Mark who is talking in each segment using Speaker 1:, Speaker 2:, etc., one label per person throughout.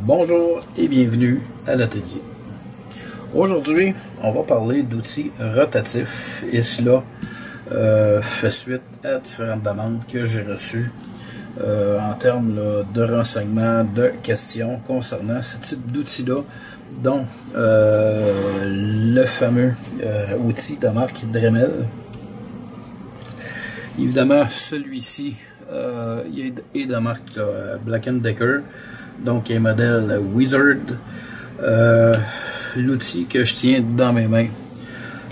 Speaker 1: Bonjour et bienvenue à l'atelier. Aujourd'hui, on va parler d'outils rotatifs et cela fait suite à différentes demandes que j'ai reçues en termes de renseignements, de questions concernant ce type d'outils-là, dont le fameux outil de marque Dremel. Évidemment, celui-ci est de marque Black & Decker. Donc, un modèle Wizard. L'outil que je tiens dans mes mains,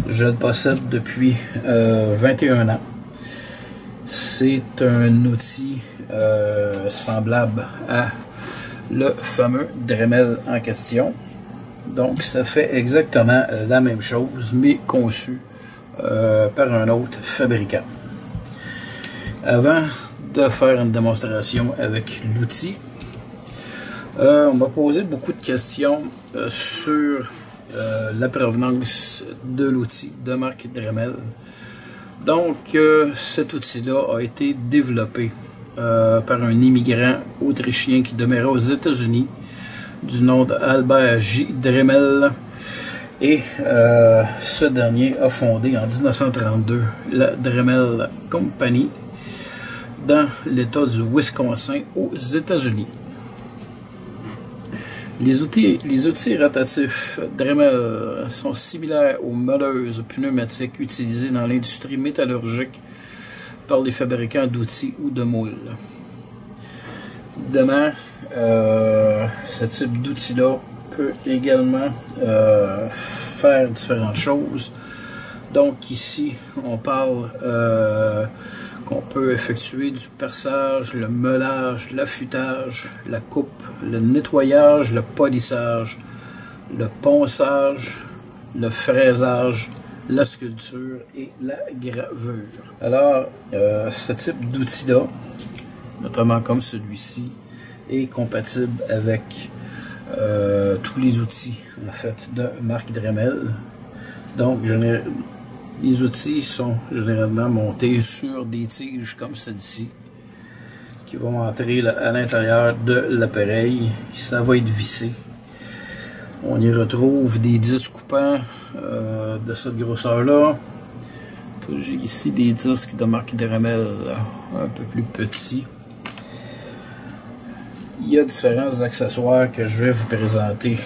Speaker 1: je le possède depuis 21 ans. C'est un outil semblable à le fameux Dremel en question. Donc, ça fait exactement la même chose, mais conçu par un autre fabricant. Avant de faire une démonstration avec l'outil, on m'a posé beaucoup de questions sur la provenance de l'outil de marque Dremel. Donc, cet outil-là a été développé par un immigrant autrichien qui demeurait aux États-Unis, du nom d'Albert J. Dremel. Et ce dernier a fondé en 1932 la Dremel Company dans l'État du Wisconsin aux États-Unis. Les outils rotatifs Dremel sont similaires aux molleuses pneumatiques utilisées dans l'industrie métallurgique par les fabricants d'outils ou de moules. Évidemment, ce type d'outil-là peut également faire différentes choses. Donc ici, on parle qu'on peut effectuer du perçage, le meulage, l'affûtage, la coupe, le nettoyage, le polissage, le ponçage, le fraisage, la sculpture et la gravure. Alors, ce type d'outil-là, notamment comme celui-ci, est compatible avec tous les outils en fait de marque Dremel. Donc, les outils sont généralement montés sur des tiges comme celle-ci qui vont entrer à l'intérieur de l'appareil. Ça va être vissé. On y retrouve des disques coupants de cette grosseur-là. J'ai ici des disques de marque Dremel un peu plus petits. Il y a différents accessoires que je vais vous présenter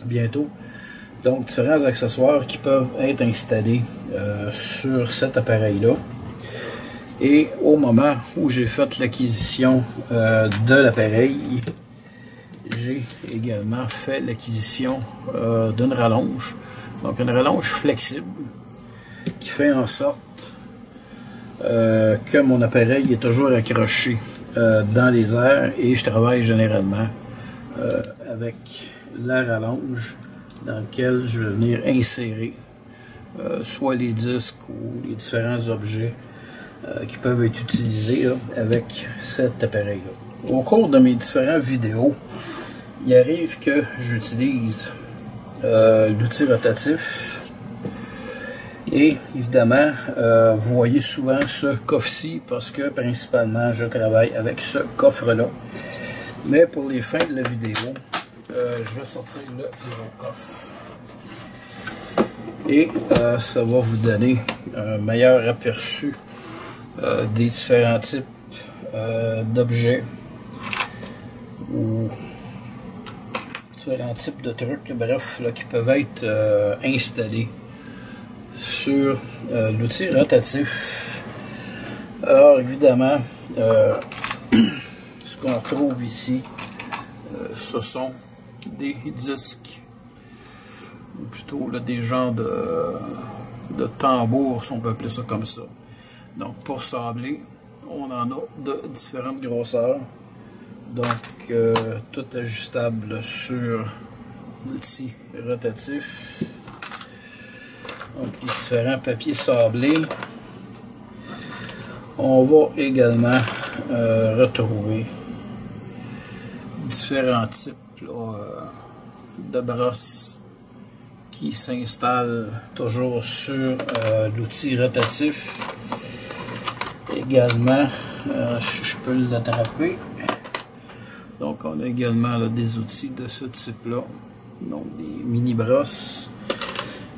Speaker 1: bientôt. Donc, différents accessoires qui peuvent être installés sur cet appareil-là. Et au moment où j'ai fait l'acquisition de l'appareil, j'ai également fait l'acquisition d'une rallonge. Donc, une rallonge flexible qui fait en sorte que mon appareil est toujours accroché dans les airs et je travaille généralement avec la rallonge dans lequel je vais venir insérer soit les disques ou les différents objets qui peuvent être utilisés là, avec cet appareil-là. Au cours de mes différentes vidéos, il arrive que j'utilise l'outil rotatif et évidemment, vous voyez souvent ce coffre-ci parce que principalement je travaille avec ce coffre-là. Mais pour les fins de la vidéo, je vais sortir le gros coffre et ça va vous donner un meilleur aperçu des différents types d'objets ou différents types de trucs, bref, là, qui peuvent être installés sur l'outil rotatif. Alors évidemment, ce qu'on retrouve ici, ce sont des disques, ou plutôt là, des genres de tambours, si on peut appeler ça comme ça. Donc pour sabler, on en a de différentes grosseurs, donc tout ajustable sur l'outil rotatif. Donc les différents papiers sablés. On va également retrouver différents types là, de brosse qui s'installe toujours sur l'outil rotatif. Également, je peux l'attraper. Donc on a également là, des outils de ce type-là, donc des mini brosses.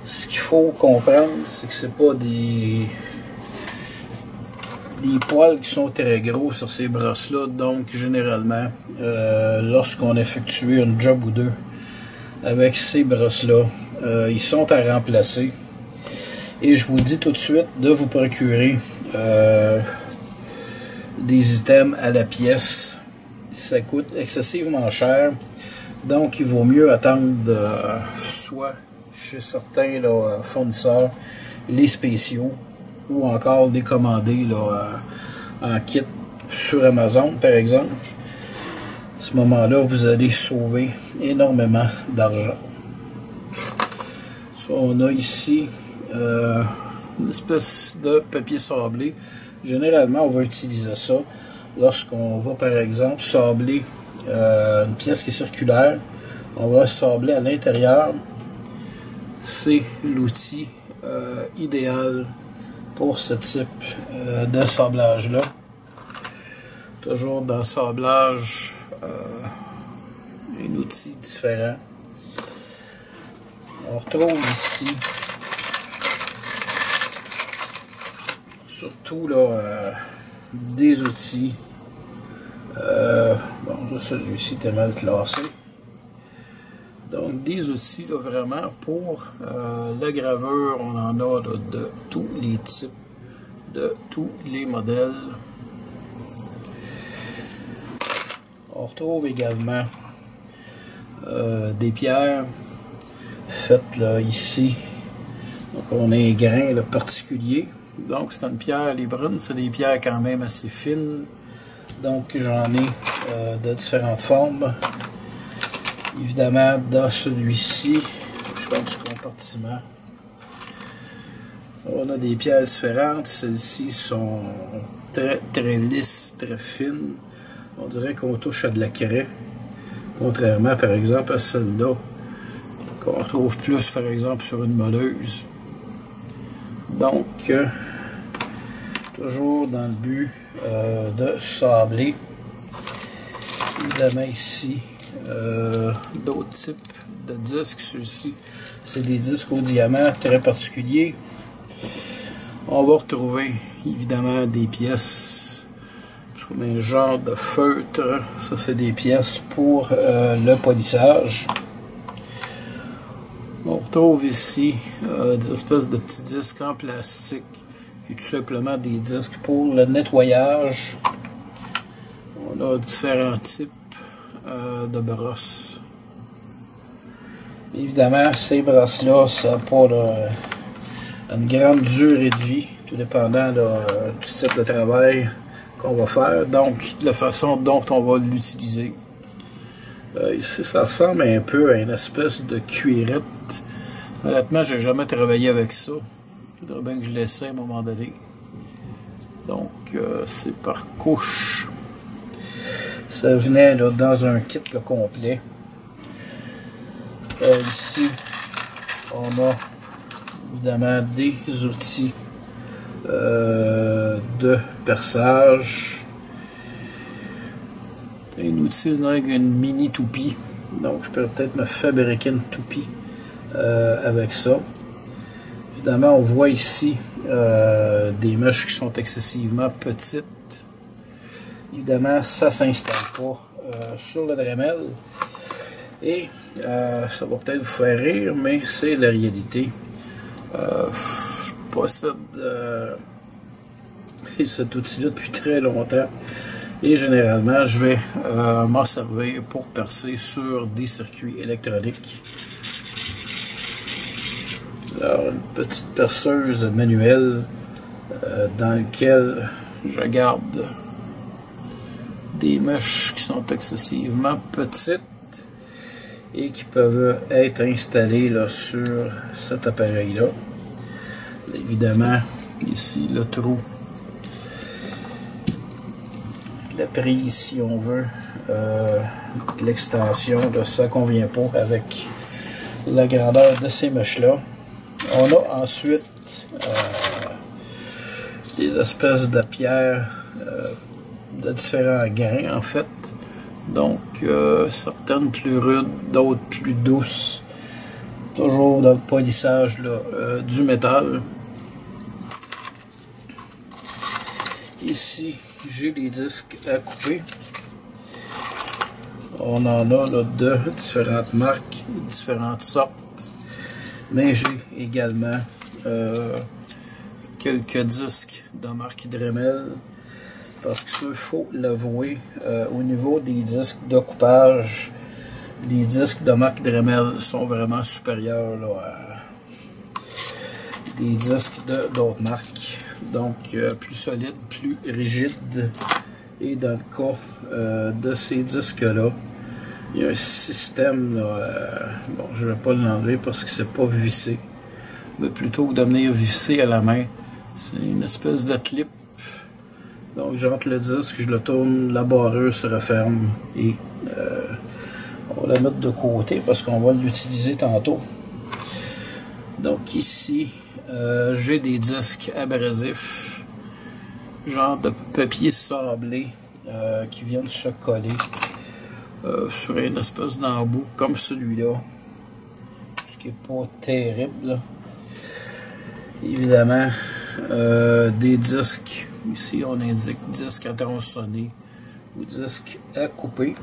Speaker 1: Ce qu'il faut comprendre, c'est que c'est pas des poils qui sont très gros sur ces brosses-là, donc généralement, lorsqu'on effectue un job ou deux avec ces brosses-là, ils sont à remplacer. Et je vous dis tout de suite de vous procurer des items à la pièce. Ça coûte excessivement cher, donc il vaut mieux attendre soit chez certains là, fournisseurs les spéciaux ou encore les commander là, en kit sur Amazon par exemple. À ce moment-là, vous allez sauver énormément d'argent. On a ici une espèce de papier sablé. Généralement, on va utiliser ça lorsqu'on va par exemple sabler une pièce qui est circulaire. On va sabler à l'intérieur. C'est l'outil idéal pour ce type de sablage là. Toujours dans le sablage, un outil différent. On retrouve ici surtout là des outils. Bon, celui-ci était mal classé. Donc des outils là, vraiment pour la gravure. On en a là, de tous les types, de tous les modèles. On retrouve également des pierres faites là, ici. Donc on a un grain là, particulier. Donc c'est une pierre, les brunes, c'est des pierres quand même assez fines. Donc j'en ai de différentes formes. Évidemment, dans celui-ci, je parle du compartiment. On a des pierres différentes. Celles-ci sont très lisses, très fines. On dirait qu'on touche à de la craie. Contrairement, par exemple, à celle-là, qu'on retrouve plus, par exemple, sur une moleuse. Donc, toujours dans le but de sabler. Évidemment, ici, d'autres types de disques. Ceux-ci, c'est des disques au diamant très particuliers. On va retrouver, évidemment, des pièces comme un genre de feutre. Ça, c'est des pièces pour le polissage. On retrouve ici des espèces de petits disques en plastique, qui est tout simplement des disques pour le nettoyage. On a différents types de brosses. Évidemment, ces brosses-là, ça n'a pas une grande durée de vie, tout dépendant du type de travail qu'on va faire, donc de la façon dont on va l'utiliser. Ici, ça ressemble un peu à une espèce de cuirette. Honnêtement, j'ai jamais travaillé avec ça. Il faudrait bien que je l'essaie à un moment donné. Donc, c'est par couche. Ça venait là, dans un kit là, complet. Ici, on a évidemment des outils de perçage. Un outil avec une mini toupie. Donc, je peux peut-être me fabriquer une toupie avec ça. Évidemment, on voit ici des mèches qui sont excessivement petites. Évidemment, ça ne s'installe pas sur le Dremel. Et ça va peut-être vous faire rire, mais c'est la réalité. Je possède cet outil-là depuis très longtemps. Et généralement, je vais m'en servir pour percer sur des circuits électroniques. Alors, une petite perceuse manuelle dans laquelle je garde des mèches qui sont excessivement petites et qui peuvent être installées là, sur cet appareil-là. Évidemment, ici, le trou la prise, si on veut, l'extension, ça ne convient pas avec la grandeur de ces mèches-là. On a ensuite des espèces de pierres de différents grains, en fait. Donc, certaines plus rudes, d'autres plus douces. Toujours dans le polissage là, du métal. Ici, j'ai des disques à couper. On en a là, de différentes marques, différentes sortes. Mais j'ai également quelques disques de marque Dremel. Parce que il faut l'avouer, au niveau des disques de coupage, les disques de marque Dremel sont vraiment supérieurs là, à des disques d'autres marques. Donc plus solides, plus rigides. Et dans le cas de ces disques-là, il y a un système, là, bon, je ne vais pas l'enlever parce que c'est pas vissé, mais plutôt que de venir visser à la main, c'est une espèce de clip. Donc j'entre le disque, je le tourne, la barreuse se referme et on va la mettre de côté parce qu'on va l'utiliser tantôt. Donc ici, j'ai des disques abrasifs, genre de papier sablé qui viennent se coller sur une espèce d'embout comme celui-là, ce qui n'est pas terrible là. Évidemment, des disques, ici on indique disque à tronçonner ou disque à couper.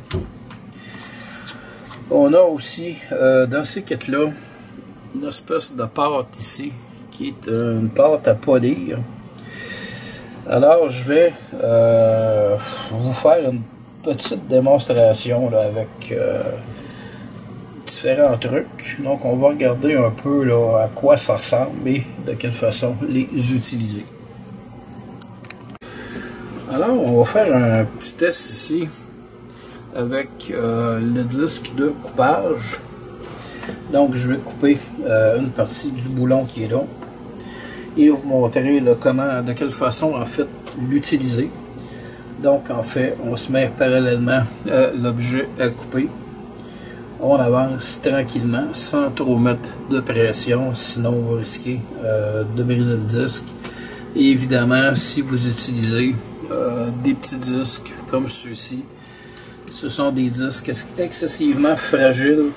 Speaker 1: On a aussi dans ces kits-là une espèce de pâte ici qui est une pâte à polir. Alors je vais vous faire une petite démonstration là, avec différents trucs. Donc on va regarder un peu là, à quoi ça ressemble et de quelle façon les utiliser. Alors on va faire un petit test ici avec le disque de coupage. Donc je vais couper une partie du boulon qui est là et vous montrer là, comment, de quelle façon en fait l'utiliser. Donc en fait on se met parallèlement à l'objet à couper. On avance tranquillement sans trop mettre de pression, sinon on va risquer de briser le disque. Et évidemment si vous utilisez des petits disques comme ceux-ci, ce sont des disques excessivement fragiles,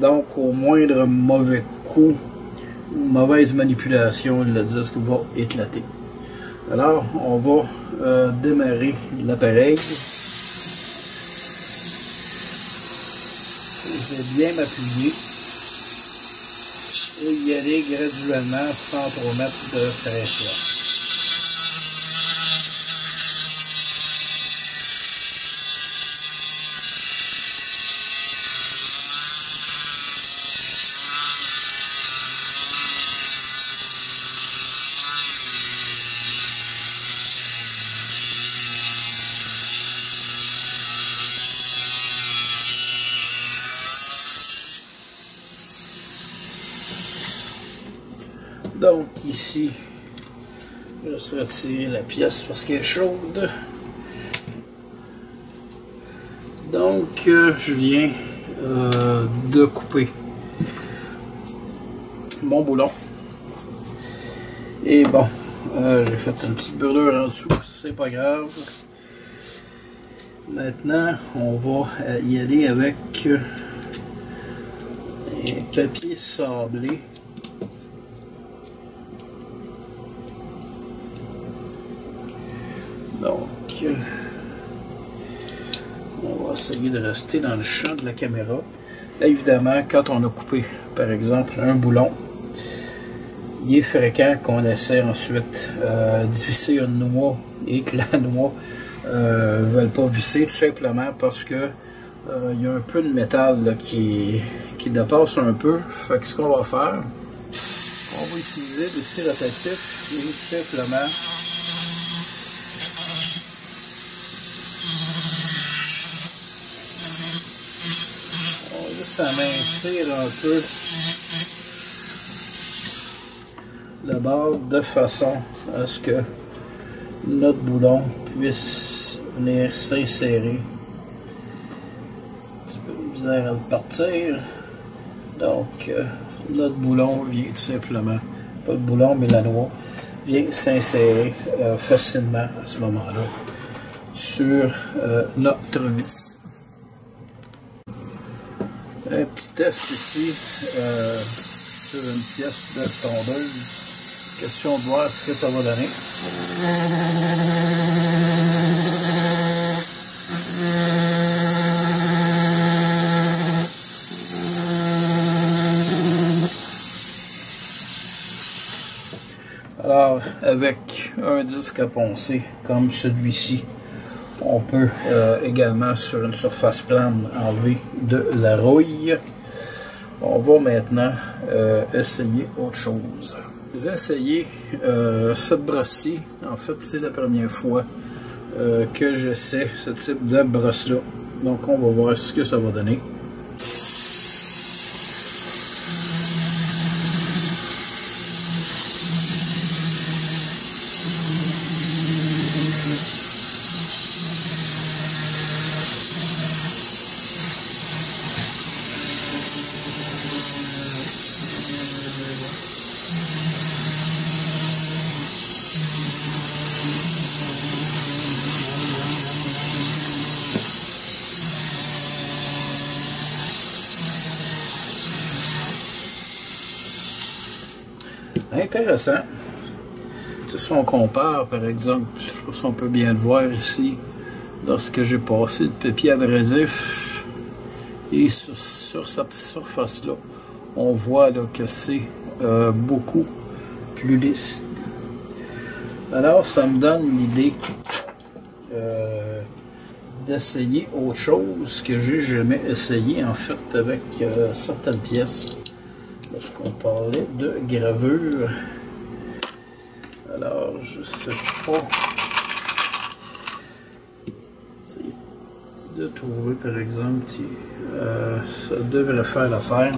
Speaker 1: donc au moindre mauvais coup ou mauvaise manipulation, le disque va éclater. Alors, on va démarrer l'appareil. Je vais bien m'appuyer et y aller graduellement sans trop mettre de pression. Donc ici, je vais retirer la pièce parce qu'elle est chaude. Donc je viens de couper mon boulon. Et bon, j'ai fait une petite brûlure en dessous, c'est pas grave. Maintenant, on va y aller avec un papier sablé. Donc, on va essayer de rester dans le champ de la caméra. Là, évidemment, quand on a coupé, par exemple, un boulon, il est fréquent qu'on essaie ensuite de visser une noix et que la noix ne veuille pas visser, tout simplement parce que il y a un peu de métal là, qui dépasse un peu. Fait que ce qu'on va faire, on va utiliser des petits rotatifs et simplement amincir un peu le bord de façon à ce que notre boulon puisse venir s'insérer. Un petit peu de misère à le partir. Donc, notre boulon vient tout simplement, pas le boulon, mais la noix, vient s'insérer facilement à ce moment-là sur notre vis. Un petit test ici sur une pièce de tondeuse. Question de voir ce que ça va donner. Alors, avec un disque à poncer comme celui-ci, on peut également, sur une surface plane, enlever de la rouille. On va maintenant essayer autre chose. Je vais essayer cette brosse-ci. En fait, c'est la première fois que j'essaie ce type de brosse-là. Donc, on va voir ce que ça va donner. Intéressant. Si on compare, par exemple, je pense qu'on peut bien le voir ici, lorsque j'ai passé le papier abrasif, et sur cette surface-là, on voit là, que c'est beaucoup plus lisse. Alors, ça me donne l'idée d'essayer autre chose que j'ai jamais essayé, en fait, avec certaines pièces. Lorsqu'on parlait de gravure, alors je sais pas de trouver par exemple, ça devrait faire l'affaire.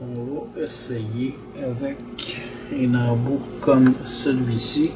Speaker 1: On va essayer avec un embout comme celui-ci.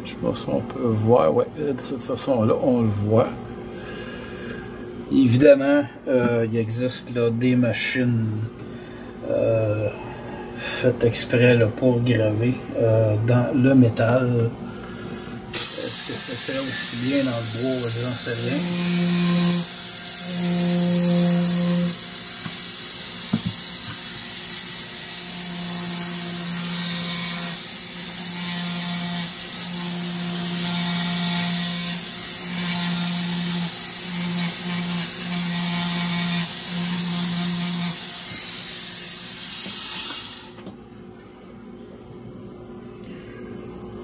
Speaker 1: Je sais pas si on peut voir, ouais, de cette façon-là, on le voit. Évidemment, il existe là, des machines faites exprès là, pour graver dans le métal. Est-ce que ça serait aussi bien dans le bois? J'en sais rien.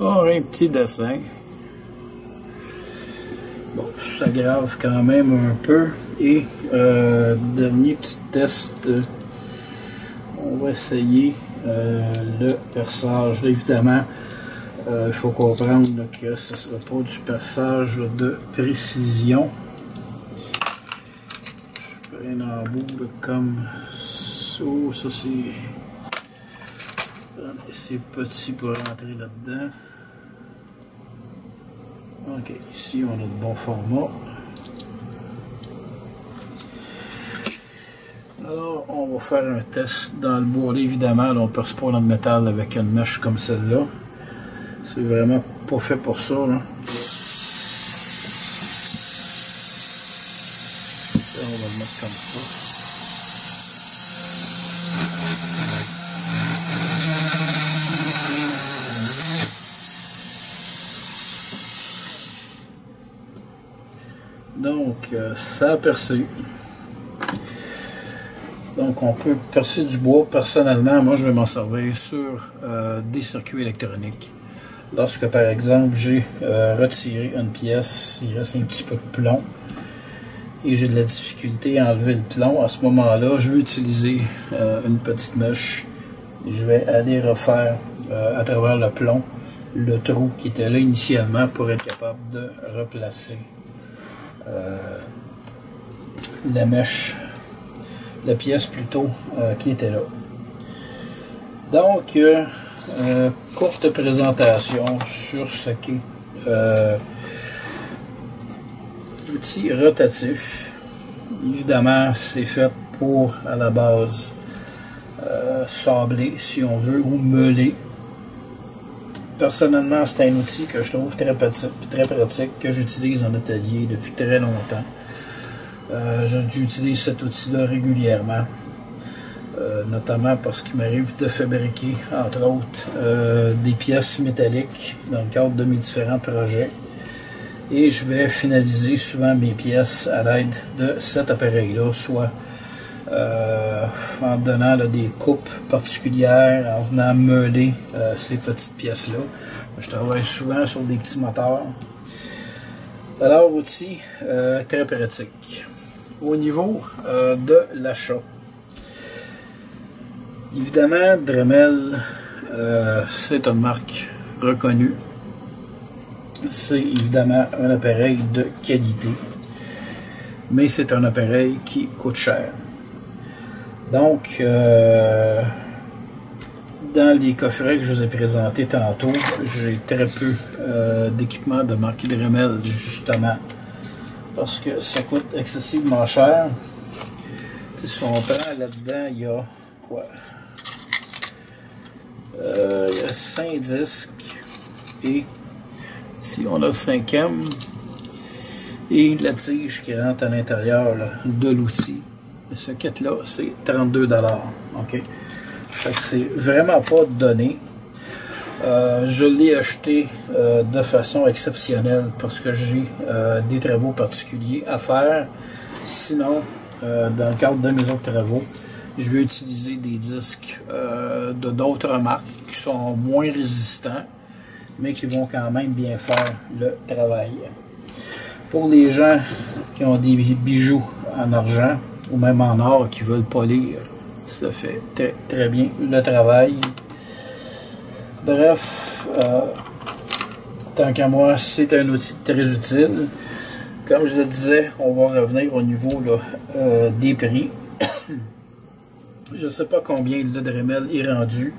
Speaker 1: Oh, un petit dessin. Bon, ça grave quand même un peu. Et dernier petit test, on va essayer le perçage. Là, évidemment, il faut comprendre là, que ce ne sera pas du perçage là, de précision. Je fais un embout là, comme ça. Oh, ça c'est petit pour rentrer là-dedans. Ok, ici on a de bon format. Alors on va faire un test dans le bois. Là, évidemment, là, on ne perce pas notre métal avec une mèche comme celle-là. C'est vraiment pas fait pour ça. Là. On va le mettre comme ça. Donc, ça a percé. Donc, on peut percer du bois. Personnellement, moi, je vais m'en servir sur des circuits électroniques. Lorsque par exemple j'ai retiré une pièce, il reste un petit peu de plomb et j'ai de la difficulté à enlever le plomb, à ce moment-là je vais utiliser une petite mèche. Je vais aller refaire à travers le plomb le trou qui était là initialement pour être capable de replacer la mèche, la pièce plutôt qui était là. Donc, courte présentation sur ce qu'est l'outil rotatif. Évidemment, c'est fait pour, à la base, sabler, si on veut, ou meuler. Personnellement, c'est un outil que je trouve très pratique, que j'utilise en atelier depuis très longtemps. J'utilise cet outil-là régulièrement, notamment parce qu'il m'arrive de fabriquer, entre autres, des pièces métalliques dans le cadre de mes différents projets. Et je vais finaliser souvent mes pièces à l'aide de cet appareil-là, soit en donnant là, des coupes particulières, en venant meuler ces petites pièces-là. Je travaille souvent sur des petits moteurs. Alors, outil très pratique. Au niveau de l'achat, évidemment, Dremel, c'est une marque reconnue. C'est évidemment un appareil de qualité, mais c'est un appareil qui coûte cher. Donc, dans les coffrets que je vous ai présentés tantôt, j'ai très peu d'équipements de marque Dremel, justement, parce que ça coûte excessivement cher. Si on prend là-dedans, il y a quoi? Il y a 5 disques, et ici on a le 5e, et la tige qui rentre à l'intérieur de l'outil. Ce kit-là, c'est 32 $. Okay? Fait que c'est vraiment pas donné. Je l'ai acheté de façon exceptionnelle parce que j'ai des travaux particuliers à faire. Sinon, dans le cadre de mes autres travaux, je vais utiliser des disques de d'autres marques qui sont moins résistants, mais qui vont quand même bien faire le travail. Pour les gens qui ont des bijoux en argent, ou même en or, qui veulent polir, ça fait très bien le travail. Bref, tant qu'à moi, c'est un outil très utile. Comme je le disais, on va revenir au niveau là, des prix. Je ne sais pas combien le Dremel est rendu,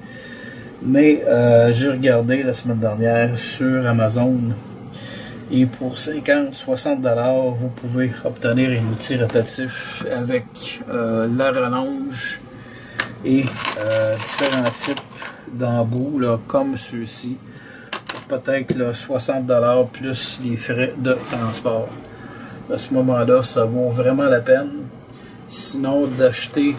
Speaker 1: mais j'ai regardé la semaine dernière sur Amazon. Et pour 50-60 $, vous pouvez obtenir un outil rotatif avec la rallonge et différents types d'embouts, comme ceux-ci. Peut-être 60 $ plus les frais de transport. À ce moment-là, ça vaut vraiment la peine. Sinon, d'acheter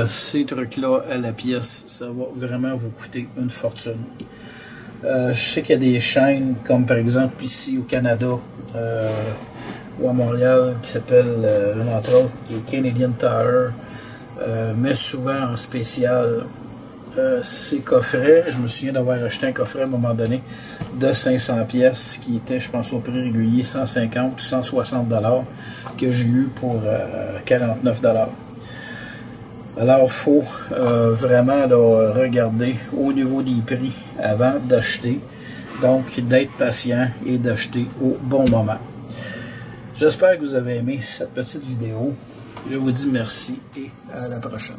Speaker 1: ces trucs-là à la pièce, ça va vraiment vous coûter une fortune. Je sais qu'il y a des chaînes, comme par exemple ici au Canada ou à Montréal, qui s'appelle, entre autres, qui est Canadian Tire, mais souvent en spécial ces coffrets. Je me souviens d'avoir acheté un coffret à un moment donné de 500 pièces qui était, je pense, au prix régulier 150 ou 160 $, que j'ai eu pour 49 $. Alors, il faut vraiment là, regarder au niveau des prix avant d'acheter. Donc, d'être patient et d'acheter au bon moment. J'espère que vous avez aimé cette petite vidéo. Je vous dis merci et à la prochaine.